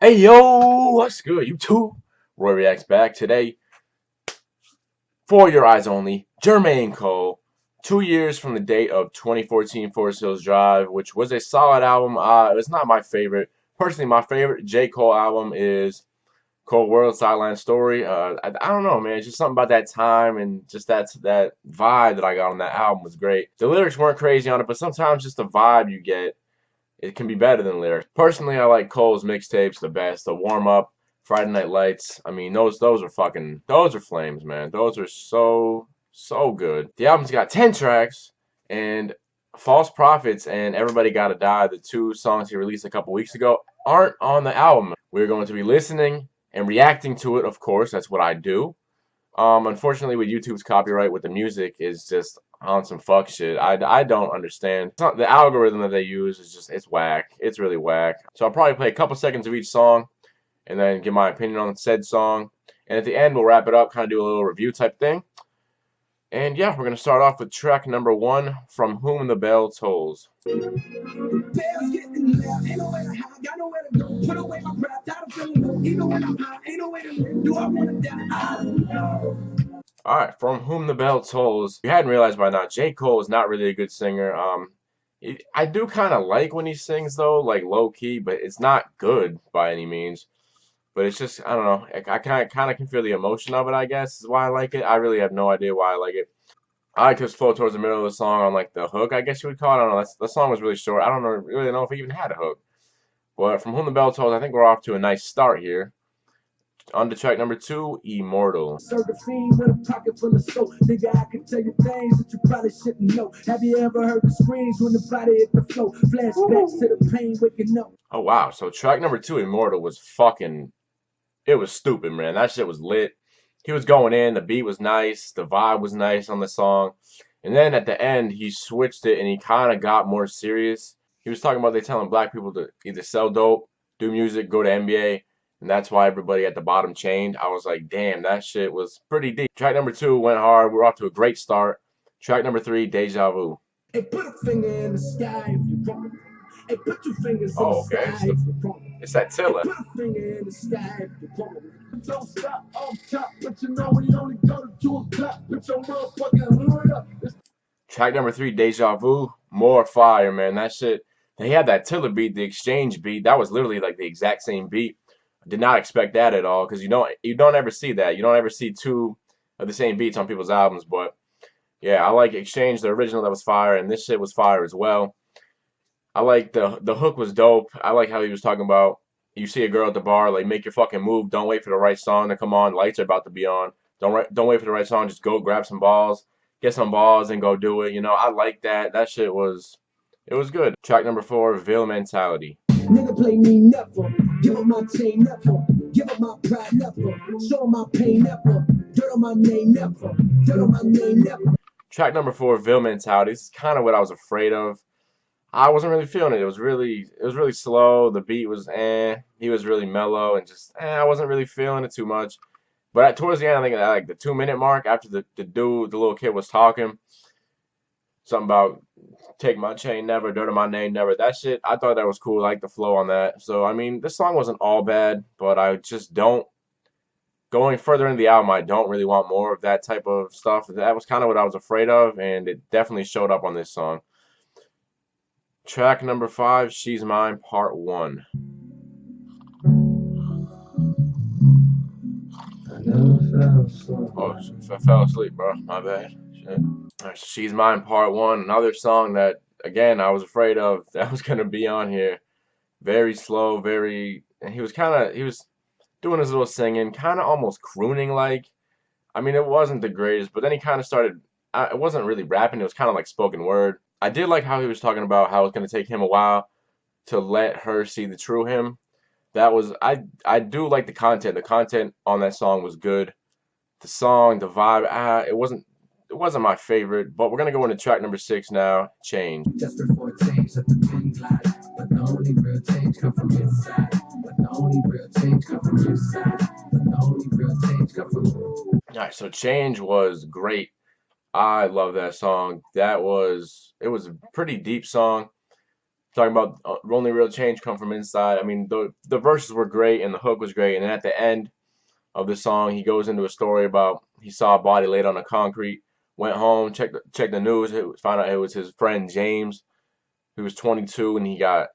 Hey yo, what's good, YouTube? Roy Reacts back today for your eyes only. Jermaine Cole, 2 years from the date of 2014 Forest Hills Drive, which was a solid album. It's not my favorite. Personally, my favorite J. Cole album is Cold World Sideline Story. I don't know, man. It's just something about that time and just that vibe that I got on that album was great. The lyrics weren't crazy on it, but sometimes just the vibe you get it can be better than lyrics. Personally, I like Cole's mixtapes the best. The Warm Up, Friday Night Lights. I mean, those are flames, man. Those are so good. The album's got 10 tracks, and False Prophets and Everybody Gotta Die, the two songs he released a couple weeks ago, aren't on the album. We're going to be listening and reacting to it, of course. That's what I do. Unfortunately, with YouTube's copyright with the music is just on some fuck shit. I don't understand. The algorithm that they use is just, it's whack. It's really whack. So I'll probably play a couple seconds of each song and then give my opinion on said song. And at the end, we'll wrap it up, kind of do a little review type thing. And yeah, we're going to start off with track number 1, From Whom the Bell Tolls. Alright, From Whom the Bell Tolls. If you hadn't realized by now, J. Cole is not really a good singer. I do kind of like when he sings, though, like low-key, but it's not good by any means. But it's just, I don't know, I kind of can feel the emotion of it, I guess, is why I like it. I really have no idea why I like it. I like his flow towards the middle of the song on, like, the hook, I guess you would call it. I don't know, the song was really short. I don't really know if he even had a hook. But From Whom the Bell Tolls, I think we're off to a nice start here. On to track number 2, Immortal. Serve the fiend with a pocket full of soap. Nigga, I can tell you things that you probably shouldn't know. Have you ever heard the screams when the body hit the floor? Flashbacks to the pain waking up. Oh wow, so track number 2, Immortal, was fucking, it was stupid, man. That shit was lit. He was going in, the beat was nice, the vibe was nice on the song. And then at the end, he switched it and he kind of got more serious. He was talking about they telling black people to either sell dope, do music, go to NBA. And that's why everybody at the bottom chained. I was like, damn, that shit was pretty deep. Track number 2 went hard. We're off to a great start. Track number 3, Deja Vu. Hey, put a finger in the sky if you want. Hey, put two fingers in the sky if you want. It's that Tiller. Hey, put a finger in the sky if you want. Don't stop on top, but you know we only go to 2 o'clock. Put your motherfucking hood up. Track number 3, Deja Vu. More fire, man. That shit. They had that Tiller beat, the exchange beat. That was literally like the exact same beat. Did not expect that at all because you don't ever see that. You don't ever see two of the same beats on people's albums. But yeah, I like Exchange, the original that was fire, and this shit was fire as well. I like the hook was dope. I like how he was talking about you see a girl at the bar, like make your fucking move. Don't wait for the right song to come on. Lights are about to be on. Don't wait for the right song. Just go grab some balls, get some balls, and go do it. You know, I like that. That shit was good. Track number 4, Ville Mentality. Nigga play me never, give up my chain never, give up my pride never, show my pain never, dirt on my name never, dirt on my name never. Track number 4, Ville Mentality. This is kind of what I was afraid of. I wasn't really feeling it. It was really slow. The beat was he was really mellow and just I wasn't really feeling it too much. But towards the end, I think at like the 2-minute mark, after the little kid was talking, something about take my chain never, dirt on my name never. That shit, I thought that was cool. I like the flow on that. So I mean, this song wasn't all bad, but I just don't. Going further into the album, I don't really want more of that type of stuff. That was kind of what I was afraid of, and it definitely showed up on this song. Track number 5, She's Mine, Part 1. Oh, I fell asleep, bro. My bad. Shit. She's Mine, Part 1. Another song that, again, I was afraid of that was going to be on here. Very slow, very... He was doing his little singing, kind of almost crooning like. I mean, it wasn't the greatest, but then he kind of started... it wasn't really rapping. It was kind of like spoken word. I did like how he was talking about how it's going to take him a while to let her see the true him. That was... I do like the content. The content on that song was good. The song, the vibe, it wasn't my favorite, but we're gonna go into track number 6 now. Change. Just before change, let the pin glide. But the only real change come from inside. But the only real change come from your side. But the only real change come from. Alright, so Change was great. I love that song. It was a pretty deep song. talking about only real change come from inside. I mean, the verses were great and the hook was great, and then at the end of the song, he goes into a story about he saw a body laid on the concrete, went home, checked the news, found out it was his friend James, who was 22 and he got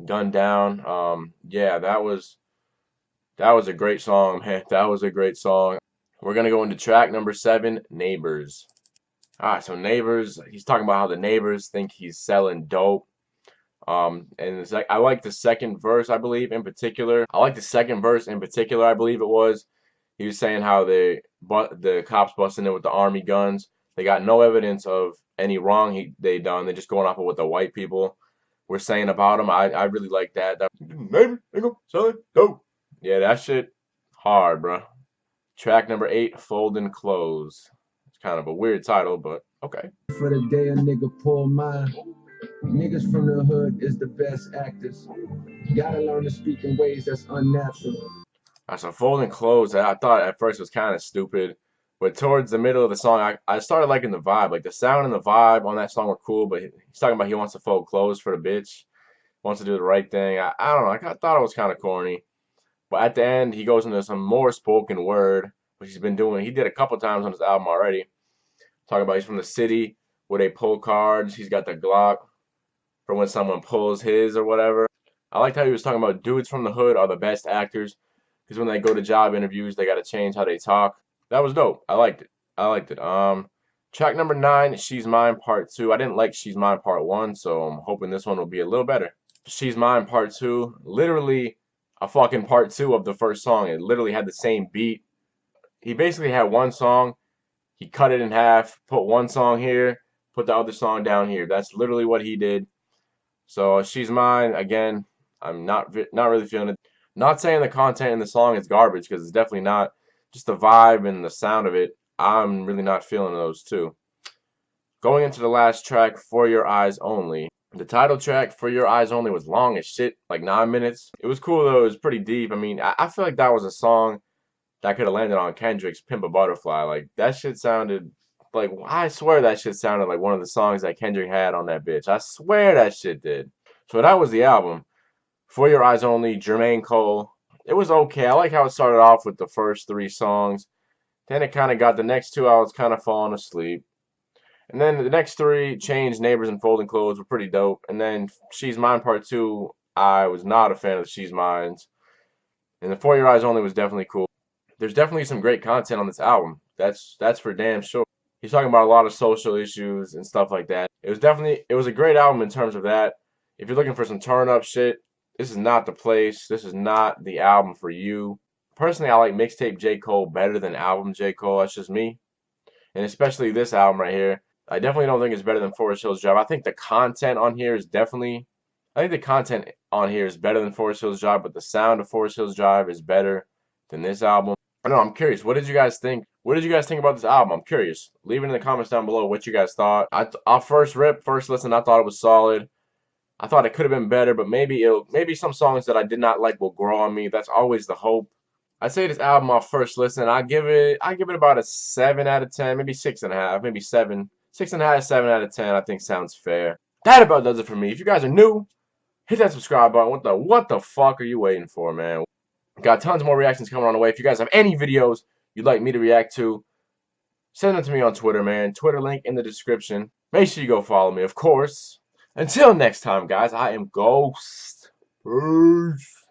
gunned down. Yeah, that was a great song, man. That was a great song. We're gonna go into track number 7, Neighbors. All right, so Neighbors, he's talking about how the neighbors think he's selling dope. And it's like I like the second verse, I believe, in particular. I like the second verse in particular, I believe it was. He was saying how the cops busting in with the army guns. They got no evidence of any wrong they done. They're just going off of what the white people were saying about him. I really like that. Neighbor, nigga, selling dope. Yeah, that shit hard, bro. Track number 8, Folding Clothes. It's kind of a weird title, but okay. For the day a nigga pull mine. Niggas from the hood is the best actors. Gotta learn to speak in ways that's unnatural. So Folding Clothes, I thought at first was kind of stupid, but towards the middle of the song, I started liking the vibe. Like the sound and the vibe on that song were cool, but he's talking about he wants to fold clothes for the bitch, wants to do the right thing. I don't know. I thought it was kind of corny. But at the end, he goes into some more spoken word, which he's been doing. He did a couple times on his album already. Talking about he's from the city where they pull cards. He's got the Glock for when someone pulls his or whatever. I liked how he was talking about dudes from the hood are the best actors because when they go to job interviews, they got to change how they talk. That was dope. I liked it. I liked it. Track number 9, She's Mine Part 2. I didn't like She's Mine Part 1, so I'm hoping this one will be a little better. She's Mine Part 2, literally a fucking part 2 of the first song. It literally had the same beat. He basically had one song, he cut it in half, put one song here, put the other song down here. That's literally what he did. So She's Mine, again, I'm not really feeling it. Not saying the content in the song is garbage, because it's definitely not. Just the vibe and the sound of it, I'm really not feeling those two. Going into the last track, For Your Eyes Only. The title track, For Your Eyes Only, was long as shit, like 9 minutes. It was cool though, it was pretty deep. I mean, I feel like that was a song that could have landed on Kendrick's Pimp a Butterfly. Like, that shit sounded like, I swear that shit sounded like one of the songs that Kendrick had on that bitch. I swear that shit did. So that was the album. For Your Eyes Only, Jermaine Cole. It was okay. I like how it started off with the first 3 songs. Then it kind of got the next 2 I was kind of falling asleep. And then the next 3, Change, Neighbors, and Folding Clothes, were pretty dope. And then She's Mine Part 2, I was not a fan of the She's Mines. And the For Your Eyes Only was definitely cool. There's definitely some great content on this album. That's for damn sure. He's talking about a lot of social issues and stuff like that. It was a great album in terms of that. If you're looking for some turn up shit, this is not the place. This is not the album for you. Personally, I like mixtape J. Cole better than album J. Cole. That's just me. And especially this album right here. I definitely don't think it's better than Forest Hills Drive. I think the content on here is definitely I think the content on here is better than Forest Hills Drive, but the sound of Forest Hills Drive is better than this album. I don't know, I'm curious. What did you guys think? What did you guys think about this album? I'm curious. Leave it in the comments down below what you guys thought. Off first listen, I thought it was solid. I thought it could have been better, but maybe some songs that I did not like will grow on me. That's always the hope. I'd say this album off first listen, I give it about a 7 out of 10, maybe 6.5, maybe 7. 6.5, 7 out of 10, I think sounds fair. That about does it for me. If you guys are new, hit that subscribe button. What the fuck are you waiting for, man? Got tons more reactions coming on the way. If you guys have any videos you'd like me to react to, send them to me on Twitter, man. Twitter link in the description. Make sure you go follow me, of course. Until next time, guys, I am Ghost. Peace.